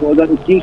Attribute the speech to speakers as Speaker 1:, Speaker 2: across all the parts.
Speaker 1: 2021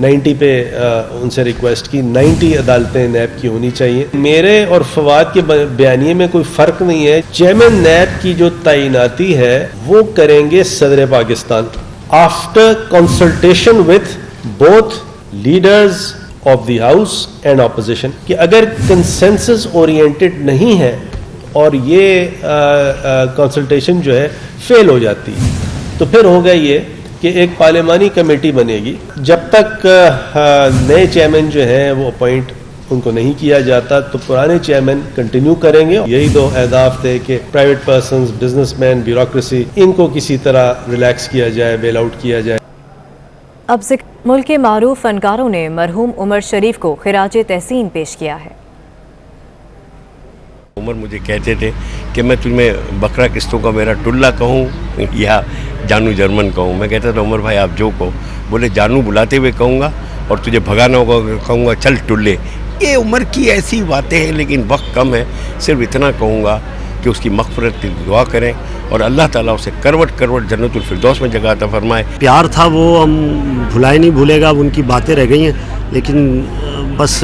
Speaker 2: 90 پہ ان سے ریکویسٹ کی 90 عدالتیں نیب کی ہونی چاہیے. میرے اور فواد کے بیانیے میں کوئی فرق نہیں ہے. چیئرمین نیب کی جو تعیناتی ہے وہ کریں گے صدر Pakistan after consultation with both leaders of the house and opposition. کہ اگر کنسنسس اورینٹڈ نہیں ہے اور یہ کنسلٹیشن جو ہے فیل ہو جاتی تو پھر ہوگا یہ کہ ایک پارلیمانی کمیٹی بنے گی. جب تک نئے چیئرمین جو ہیں وہ اپوائنٹ ان کو نہیں کیا جاتا تو پرانے چیئرمین کنٹینیو کریں گے. یہی دو اہداف تھے کہ private persons, businessman, bureaucracy, ان کو کسی طرح ریلیکس کیا جائے، بیل آؤٹ کیا جائے.
Speaker 3: اب ملک کے معروف فنکاروں نے مرحوم عمر شریف کو خراج تحسین پیش کیا ہے.
Speaker 4: عمر مجھے کہتے تھے کہ میں تمہیں بکرا قسطوں کا میرا ٹلا کہوں یا جانو جرمن کہوں. میں کہتا تھا عمر بھائی آپ جو کہو. بولے جانو بلاتے ہوئے کہوں گا اور تجھے بھگانا ہوگا کہوں گا چل ٹلے. یہ عمر کی ایسی باتیں ہیں لیکن وقت کم ہے. صرف اتنا کہوں گا کہ اس کی مغفرت کی دعا کریں اور اللہ تعالیٰ اسے کروٹ کروٹ جنت الفردوس میں جگہ عطا فرمائے.
Speaker 5: پیار تھا وہ ہم بھلائے نہیں بھولے گا. اب ان کی باتیں رہ گئی ہیں لیکن بس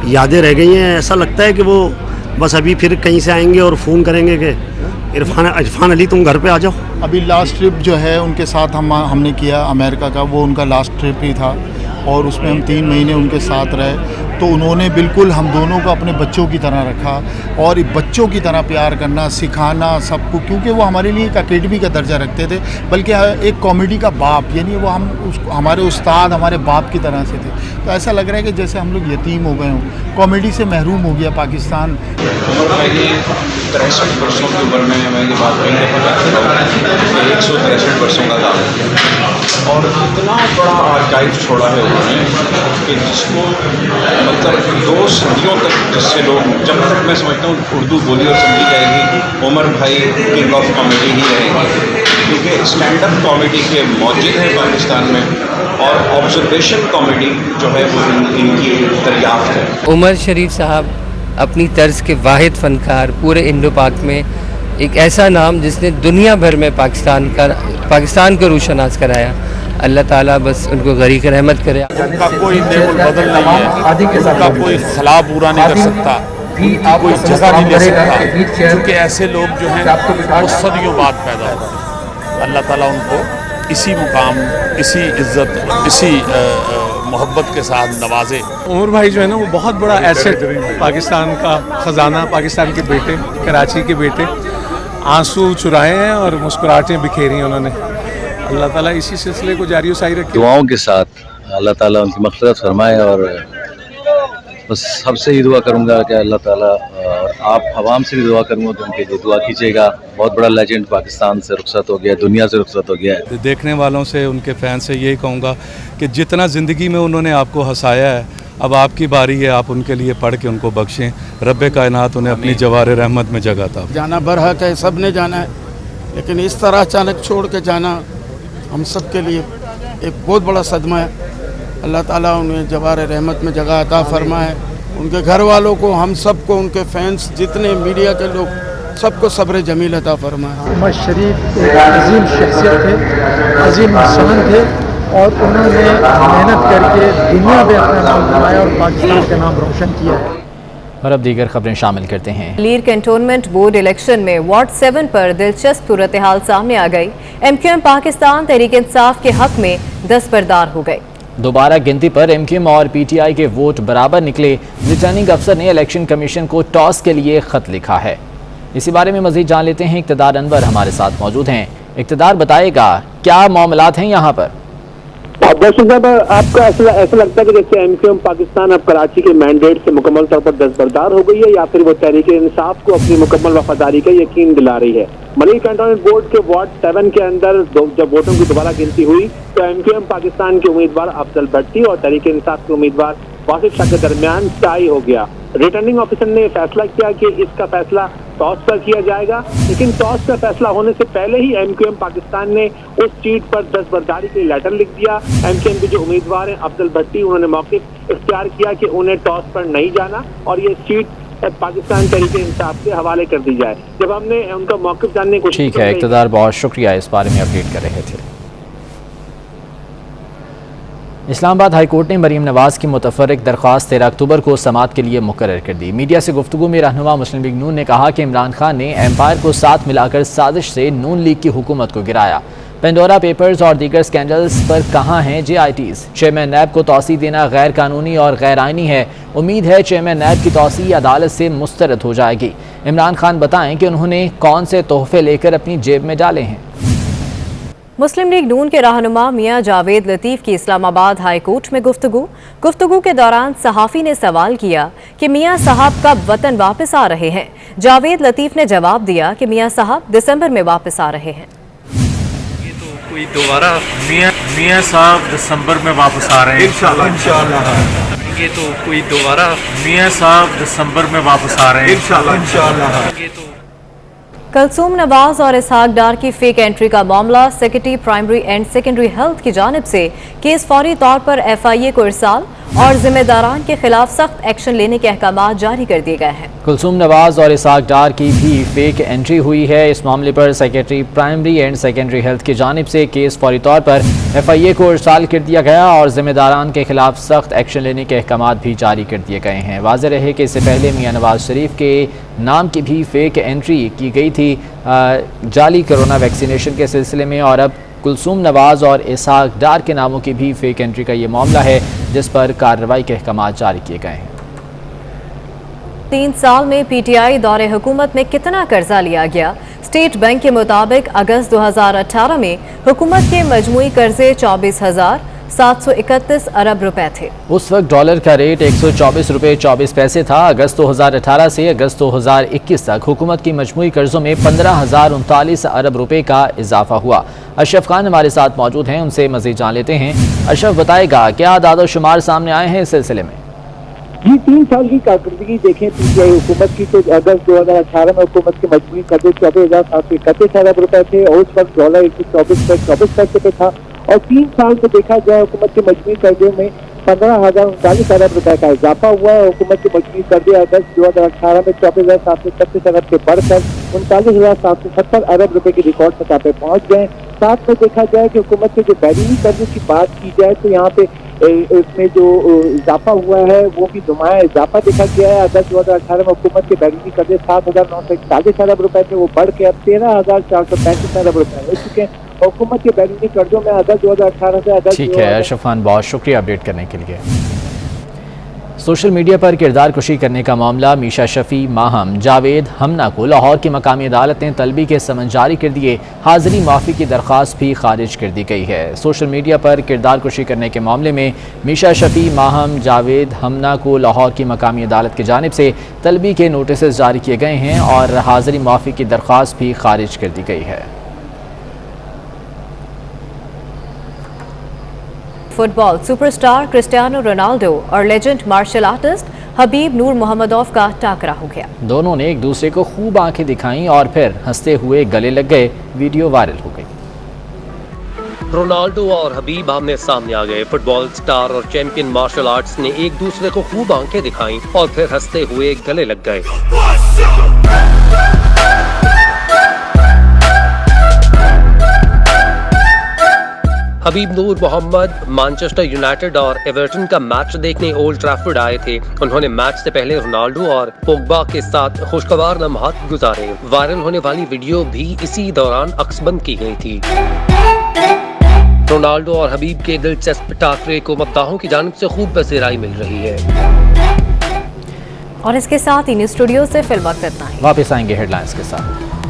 Speaker 5: یادیں رہ گئی ہیں. ایسا لگتا ہے کہ وہ بس ابھی پھر کہیں سے آئیں گے اور فون کریں گے کہ عرفان علی تم گھر پہ آ جاؤ.
Speaker 6: ابھی لاسٹ ٹرپ جو ہے ان کے ساتھ ہم نے کیا امریکہ کا، وہ ان کا لاسٹ ٹرپ ہی تھا اور اس میں ہم 3 مہینے ان کے ساتھ رہے. تو انہوں نے بالکل ہم دونوں کو اپنے بچوں کی طرح رکھا اور بچوں کی طرح پیار کرنا سکھانا سب کو، کیونکہ وہ ہمارے لیے ایک اکیڈمی کا درجہ رکھتے تھے بلکہ ایک کامیڈی کا باپ، یعنی وہ ہمارے استاد ہمارے باپ کی طرح سے تھے. تو ایسا لگ رہا ہے کہ جیسے ہم لوگ یتیم ہو گئے ہوں. کامیڈی سے محروم ہو گیا پاکستان.
Speaker 7: عمر بھائی 63 برسوں کی عمر میں میں یہ بات کہنے کہ 163 برسوں کا کام ہے اور اتنا بڑا آرکائیو چھوڑا ہے انہوں نے کہ جس کو مطلب 2 صدیوں تک جس سے لوگ جب تک میں سمجھتا ہوں اردو بولی اور سمجھی جائے گی عمر بھائی کنگ آف کامیڈی ہی رہیں گے کیونکہ اسٹینڈ اپ کامیڈی کے موجود ہیں پاکستان میں اور آبزرویشن کامیڈی جو ہے وہ ان کی دریافت ہے.
Speaker 8: عمر شریف صاحب اپنی طرز کے واحد فنکار پورے انڈو پاک میں، ایک ایسا نام جس نے دنیا بھر میں پاکستان کو روشناس کرایا. اللہ تعالیٰ بس ان کو غریق رحمت کرے.
Speaker 9: ان کا کوئی نیب البدل نہیں ہے، ان کا کوئی خلا پورا نہیں کر سکتا، ان کی کوئی جگہ نہیں لے سکتا کیونکہ ایسے لوگ جو ہیں وہ صدیوں بعد پیدا ہوتے ہیں. اللہ تعالیٰ ان کو اسی مقام، اسی عزت، اسی محبت کے ساتھ نوازے.
Speaker 10: عمر بھائی جو ہے نا وہ بہت بڑا ایسٹ پاکستان کا خزانہ، پاکستان کے بیٹے، کراچی کے بیٹے. آنسو چرائے ہیں اور مسکراہٹیں بکھیری ہیں انہوں نے. اللہ تعالیٰ اسی سلسلے کو جاری و ساری رکھے.
Speaker 11: دعاؤں کے ساتھ اللہ تعالیٰ ان کی مغفرت فرمائے اور بس سب سے یہ دعا کروں گا کہ اللہ تعالیٰ، اور آپ عوام سے بھی دعا کروں گا کہ ان کے لیے دعا کیجیے گا. بہت بڑا لیجنڈ پاکستان سے رخصت ہو گیا، دنیا سے رخصت ہو گیا ہے.
Speaker 12: دیکھنے والوں سے، ان کے فین سے یہی کہوں گا کہ جتنا زندگی میں انہوں نے آپ کو ہنسایا ہے اب آپ کی باری ہے، آپ ان کے لیے پڑھ کے ان کو بخشیں. رب کائنات انہیں اپنی جوار رحمت میں جگہ تھا.
Speaker 13: جانا برحق ہے، سب نے جانا ہے، لیکن اس طرح اچانک چھوڑ کے جانا ہم سب کے لیے ایک بہت بڑا صدمہ ہے. اللہ تعالیٰ انہیں جوار رحمت میں جگہ عطا فرمائے. ان کے گھر والوں کو، ہم سب کو، ان کے فینس جتنے میڈیا کے لوگ سب کو صبر جمیل عطا فرمائے.
Speaker 14: عمر شریف ایک عظیم شخصیت تھے، عظیم انسان تھے اور انہوں نے محنت کر کے دنیا میں اپنا نام کمایا اور پاکستان کا نام روشن کیا.
Speaker 15: اور اب دیگر خبریں شامل کرتے ہیں.
Speaker 3: لیر کنٹونمنٹ بورڈ الیکشن میں وارڈ 7 پر دلچسپ صورتحال سامنے آ گئی. M Q M Pakistan Tehreek Insaf کے حق میں دستبردار ہو گئے.
Speaker 15: دوبارہ گنتی پر ایم کیو ایم اور پی ٹی آئی کے ووٹ برابر نکلے. ریٹرننگ افسر نے الیکشن کمیشن کو ٹاس کے لیے خط لکھا ہے. اسی بارے میں مزید جان لیتے ہیں. اقتدار انور ہمارے ساتھ موجود ہیں. اقتدار بتائے گا کیا معاملات ہیں یہاں پر؟
Speaker 16: درشن صاحب، آپ کا ایسا لگتا ہے کہ جیسے ایم کیو ایم پاکستان اب کراچی کے مینڈیٹ سے مکمل طور پر دستبردار ہو گئی ہے یا پھر وہ تحریک انصاف کو اپنی مکمل وفاداری کا یقین دلا رہی ہے؟ ملیر کنٹونمنٹ بورڈ کے وارڈ 7 کے اندر جب ووٹوں کی دوبارہ گنتی ہوئی تو ایم کیو ایم پاکستان کے امیدوار افضل بھٹی اور تحریک انصاف کے امیدوار واصف شاہ کے درمیان ٹائی ہو گیا. ریٹرننگ آفیسر نے فیصلہ کیا کہ اس کا فیصلہ ٹاس پر کیا جائے گا، لیکن ٹاس کا فیصلہ ہونے سے پہلے ہی ایم کیو ایم پاکستان نے اس سیٹ پر دستبرداری کے لیٹر لکھ دیا. ایم کیو ایم کے جو امیدوار ہیں افضل بھٹی، انہوں نے موقف اختیار کیا کہ انہیں ٹاس پر نہیں جانا اور یہ سیٹ پاکستان تحریک انصاف کے حوالے کر دی جائے. جب ہم نے ان کا موقف جاننے کو
Speaker 15: ٹھیک ہے اقتدار، بہت شکریہ اس بارے میں اپڈیٹ کر رہے تھے. اسلام آباد ہائی کورٹ نے مریم نواز کی متفرق درخواست 13 اکتوبر کو سماعت کے لیے مقرر کر دی۔ میڈیا سے گفتگو میں رہنما مسلم لیگ نون نے کہا کہ عمران خان نے ایمپائر کو ساتھ ملا کر سازش سے نون لیگ کی حکومت کو گرایا۔ پینڈورا پیپرز اور دیگر سکینڈلز پر کہاں ہیں JITs؟ چیئرمین نیب کو توسیع دینا غیر قانونی اور غیر آئینی ہے۔ امید ہے چیئرمین نیب کی توسیع عدالت سے مسترد ہو جائے گی۔ عمران خان بتائیں کہ انہوں نے کون سے تحفے لے کر اپنی جیب میں ڈالے ہیں۔
Speaker 3: مسلم لیگ نون کے رہنما میاں جاوید لطیف کی اسلام آباد ہائی کورٹ میں گفتگو کے دوران صحافی نے سوال کیا کہ میاں صاحب کب وطن واپس آ رہے ہیں۔ جاوید لطیف نے جواب دیا کہ میاں صاحب دسمبر میں واپس آ رہے ہیں۔
Speaker 17: یہ تو کوئی دوبارہ میاں صاحب دسمبر میں واپس آ رہے ہیں انشاءاللہ۔ یہ تو کوئی دوبارہ میاں صاحب دسمبر میں واپس آ رہے ہیں انشاءاللہ۔ یہ تو
Speaker 3: کلثوم نواز اور اسحاق ڈار کی فیک انٹری کا معاملہ secretary primary and secondary health کی جانب سے کیس فوری طور پر FIA کو ارسال اور ذمہ داران کے خلاف سخت ایکشن لینے کے احکامات جاری کر دیے گئے ہیں۔
Speaker 15: کلثوم نواز اور اسحاق ڈار کی بھی فیک انٹری ہوئی ہے۔ اس معاملے پر secretary primary and secondary health کی جانب سے کیس فوری طور پر FIA کو ارسال کر دیا گیا اور ذمہ داران کے خلاف سخت ایکشن لینے کے احکامات بھی جاری کر دیے گئے ہیں۔ واضح رہے کہ اس سے پہلے میاں نواز شریف کے نام کی بھی فیک انٹری کی گئی تھی جعلی کرونا ویکسینیشن کے سلسلے میں، اور اب کلثوم نواز اور اسحاق ڈار کے ناموں کی بھی فیک انٹری کا یہ معاملہ ہے جس پر کارروائی کے احکامات جاری کیے گئے ہیں۔
Speaker 3: 3 سال میں PTI دور حکومت میں کتنا قرضہ لیا گیا؟ اسٹیٹ بینک کے مطابق اگست 2018 میں حکومت کے مجموعی قرضے 24,731 ارب روپے تھے۔
Speaker 15: اس وقت ڈالر کا ریٹ 124 روپے 24 پیسے تھا۔ اگست 2018 سے اگست 2021 تک حکومت کی مجموعی قرضوں میں 15,039 ارب روپے کا اضافہ ہوا۔ اشرف خان ہمارے ساتھ موجود ہیں، ان سے مزید جان لیتے ہیں۔ اشرف بتائے گا کیا اعداد و شمار سامنے آئے ہیں اس سلسلے میں؟
Speaker 1: جی 3 سال کی کارکردگی دیکھیں PTI حکومت کی تو اگست 2018 میں حکومت کے مجموعی قرضے 24,731 ارب روپے تھے اور اس وقت ڈالر 124 پیسے پہ تھا، اور 3 سال سے دیکھا جائے حکومت کے مجموعی قرضے میں 15,039 ارب روپے کا اضافہ ہوا ہے۔ حکومت کے مجموعی قرضے اگست 2018 میں 24,731 ارب سے بڑھ کر 39,770 ارب روپے کی ریکارڈ سطح پہ پہنچ گئے۔ ساتھ میں دیکھا جائے کہ حکومت کے جو بیرونی قرضوں کی بات کی جائے تو یہاں پہ اس میں جو اضافہ ہوا ہے وہ بھی نمایاں اضافہ دیکھا گیا ہے۔ اگست 2018 میں حکومت کے بیرونی قرضے 7,941 ارب روپے تھے، وہ بڑھ کے اب 13,435 ارب روپے ہو چکے ہیں۔ حکومت کے بیرونی قرضوں میں اگست 2018 سے اگست
Speaker 15: ٹھیک ہے اشرف خان، بہت شکریہ اپڈیٹ کرنے کے لیے۔ سوشل میڈیا پر کردار کشی کرنے کا معاملہ میشا شفیع ماہم جاوید ہمنا کو لاہور کی مقامی عدالت نے طلبی کے سمن جاری کر دیے۔ حاضری معافی کی درخواست بھی خارج کر دی گئی ہے۔ سوشل میڈیا پر کردار کشی کرنے کے معاملے میں میشا شفیع ماہم جاوید ہمنا کو لاہور کی مقامی عدالت کی جانب سے طلبی کے نوٹسز جاری کیے گئے ہیں اور حاضری معافی کی درخواست بھی خارج کر دی گئی ہے۔
Speaker 3: فٹ بال سپر سٹار کرسٹیانو رونالڈو اور لیجنڈ مارشل آرٹسٹ حبیب نور محمدوف کا ٹاکرا ہو گیا۔
Speaker 15: دونوں نے ایک دوسرے کو خوب آنکھیں دکھائیں اور پھر ہنستے ہوئے گلے لگ گئے۔ ویڈیو وائرل ہو گئی۔
Speaker 18: رونالڈو اور حبیب آمنے سامنے آ گئے۔ فٹ بال سٹار اور چیمپئن مارشل آرٹس نے ایک دوسرے کو خوب آنکھیں دکھائیں اور پھر ہنستے ہوئے گلے لگ گئے۔ حبیب نور محمد مانچسٹر یونائٹڈ اور ایورٹن کا میچ دیکھنے اولڈ ٹریفرڈ آئے تھے۔ انہوں نے میچ سے پہلے رونالڈو اور پوگبا کے ساتھ خوشگوار لمحات گزارے۔ وائرل ہونے والی ویڈیو بھی اسی دوران عکس بند کی گئی تھی۔ رونالڈو اور حبیب کے دلچسپ ٹاکرے کو مداحوں کی جانب سے خوب پذیرائی مل رہی ہے۔
Speaker 3: اور اس کے ساتھ ہی نیوز اسٹوڈیو سے فی الوقت اتنا ہی۔
Speaker 15: واپس آئیں گے ہیڈ لائنز کے ساتھ۔